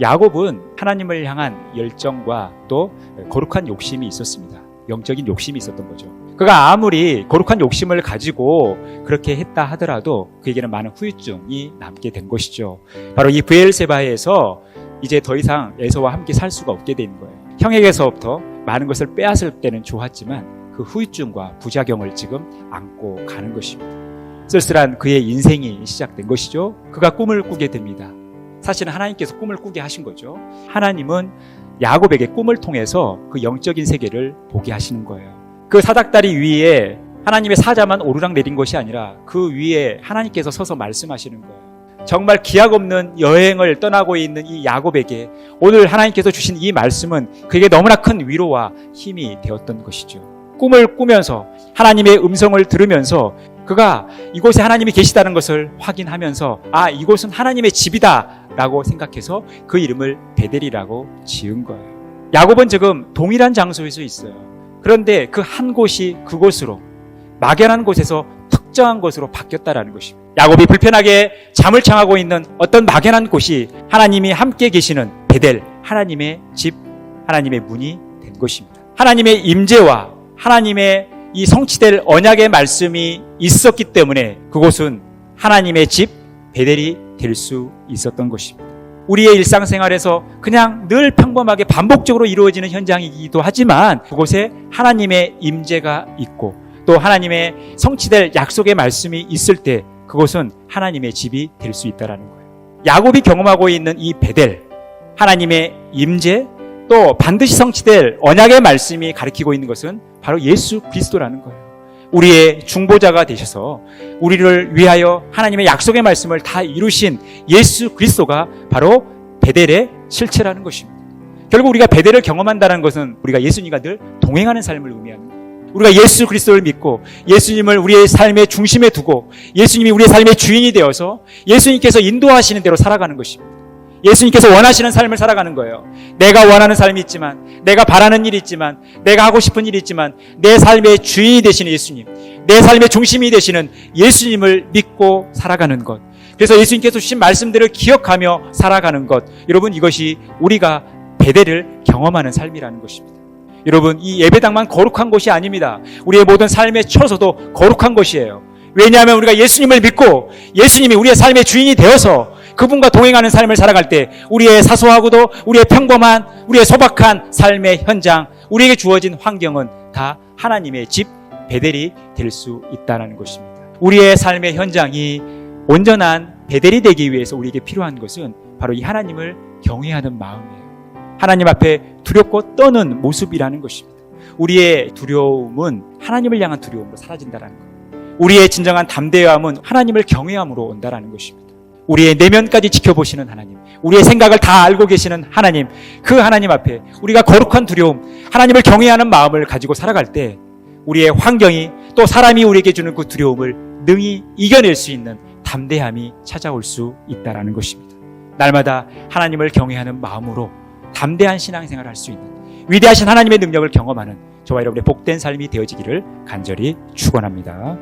야곱은 하나님을 향한 열정과 또 거룩한 욕심이 있었습니다. 영적인 욕심이 있었던 거죠. 그가 아무리 거룩한 욕심을 가지고 그렇게 했다 하더라도 그에게는 많은 후유증이 남게 된 것이죠. 바로 이 브엘세바에서 이제 더 이상 에서와 함께 살 수가 없게 된 거예요. 형에게서부터 많은 것을 빼앗을 때는 좋았지만 그 후유증과 부작용을 지금 안고 가는 것입니다. 쓸쓸한 그의 인생이 시작된 것이죠. 그가 꿈을 꾸게 됩니다. 사실은 하나님께서 꿈을 꾸게 하신 거죠. 하나님은 야곱에게 꿈을 통해서 그 영적인 세계를 보게 하시는 거예요. 그 사닥다리 위에 하나님의 사자만 오르락 내린 것이 아니라 그 위에 하나님께서 서서 말씀하시는 거예요. 정말 기약 없는 여행을 떠나고 있는 이 야곱에게 오늘 하나님께서 주신 이 말씀은 그에게 너무나 큰 위로와 힘이 되었던 것이죠. 꿈을 꾸면서 하나님의 음성을 들으면서 그가 이곳에 하나님이 계시다는 것을 확인하면서 이곳은 하나님의 집이다 라고 생각해서 그 이름을 베델이라고 지은 거예요. 야곱은 지금 동일한 장소에서 있어요. 그런데 그 한 곳이 그곳으로 막연한 곳에서 특정한 곳으로 바뀌었다라는 것입니다. 야곱이 불편하게 잠을 청하고 있는 어떤 막연한 곳이 하나님이 함께 계시는 베델, 하나님의 집, 하나님의 문이 된 것입니다. 하나님의 임재와 하나님의 이 성취될 언약의 말씀이 있었기 때문에 그곳은 하나님의 집, 베델이 될 수 있었던 것입니다. 우리의 일상생활에서 그냥 늘 평범하게 반복적으로 이루어지는 현장이기도 하지만 그곳에 하나님의 임재가 있고 또 하나님의 성취될 약속의 말씀이 있을 때 그곳은 하나님의 집이 될 수 있다는 거예요. 야곱이 경험하고 있는 이 베델, 하나님의 임재, 또 반드시 성취될 언약의 말씀이 가리키고 있는 것은 바로 예수 그리스도라는 거예요. 우리의 중보자가 되셔서 우리를 위하여 하나님의 약속의 말씀을 다 이루신 예수 그리스도가 바로 베델의 실체라는 것입니다. 결국 우리가 베델을 경험한다는 것은 우리가 예수님과 늘 동행하는 삶을 의미하는 거예요. 우리가 예수 그리스도를 믿고 예수님을 우리의 삶의 중심에 두고 예수님이 우리의 삶의 주인이 되어서 예수님께서 인도하시는 대로 살아가는 것입니다. 예수님께서 원하시는 삶을 살아가는 거예요. 내가 원하는 삶이 있지만, 내가 바라는 일이 있지만, 내가 하고 싶은 일이 있지만 내 삶의 주인이 되시는 예수님, 내 삶의 중심이 되시는 예수님을 믿고 살아가는 것. 그래서 예수님께서 주신 말씀들을 기억하며 살아가는 것. 여러분, 이것이 우리가 베델을 경험하는 삶이라는 것입니다. 여러분, 이 예배당만 거룩한 곳이 아닙니다. 우리의 모든 삶의 처소도 거룩한 곳이에요. 왜냐하면 우리가 예수님을 믿고 예수님이 우리의 삶의 주인이 되어서 그분과 동행하는 삶을 살아갈 때 우리의 사소하고도 우리의 평범한, 우리의 소박한 삶의 현장, 우리에게 주어진 환경은 다 하나님의 집, 베델이 될 수 있다는 것입니다. 우리의 삶의 현장이 온전한 베델이 되기 위해서 우리에게 필요한 것은 바로 이 하나님을 경외하는 마음이에요. 하나님 앞에 두렵고 떠는 모습이라는 것입니다. 우리의 두려움은 하나님을 향한 두려움으로 사라진다는 거예요. 우리의 진정한 담대함은 하나님을 경외함으로 온다는 것입니다. 우리의 내면까지 지켜보시는 하나님, 우리의 생각을 다 알고 계시는 하나님, 그 하나님 앞에 우리가 거룩한 두려움, 하나님을 경외하는 마음을 가지고 살아갈 때 우리의 환경이 또 사람이 우리에게 주는 그 두려움을 능히 이겨낼 수 있는 담대함이 찾아올 수 있다는 것입니다. 날마다 하나님을 경외하는 마음으로 담대한 신앙생활을 할 수 있는 위대하신 하나님의 능력을 경험하는 저와 여러분의 복된 삶이 되어지기를 간절히 축원합니다.